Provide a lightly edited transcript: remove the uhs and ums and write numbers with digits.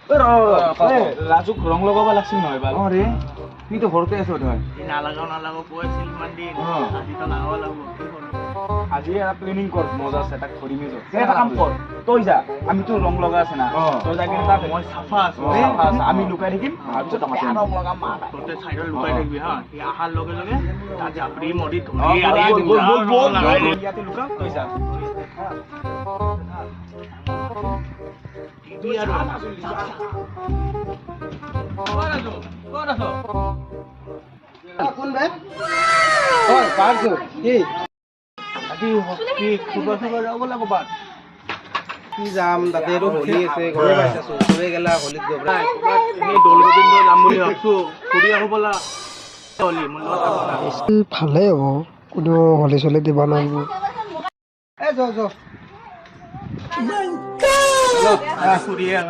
ৰাজুক ৰং লগাব লাগছিল নহয় এবাৰ ৰে তুইতো ঘৰতে আছ তই নালাগাও কৈছিল ইমান দিন আজিতো লাগাব লাগিব কি কৰোঁ আজি এটা প্লেনিং কৰ মজা আছে তাক ধৰিমে যা এটা কাম কৰ তই যা আমিতো ৰং লগা আছে না তই যা কিন্তু তাক মই চাফা আছোঁ আমি লুকাই থাকিম তাৰপিছত ৰং লগাম তহঁতে চাইডত লুকাই থাকিবি হা সি অহাৰ লগে লগে তাক জাপৰি মৰি ধৰি ইয়াতে লুকা তই যা কোন বে ওই পাৰছো কি কি খুবা যাব লাগিব বাট কি যাম তাতে আৰু হোলি আছে ঘৰে পাইছাছো চবে গেলা হোলিত গৈ এনেই দৌল গোবিন্দ যাম বুলি ভাবছোঁ ফুৰি আহো ব'লা হলি মোৰ ভালেই হ'ব কোনো হলি চলি দিব নোৱাৰিব এ যো ফুৰি আহো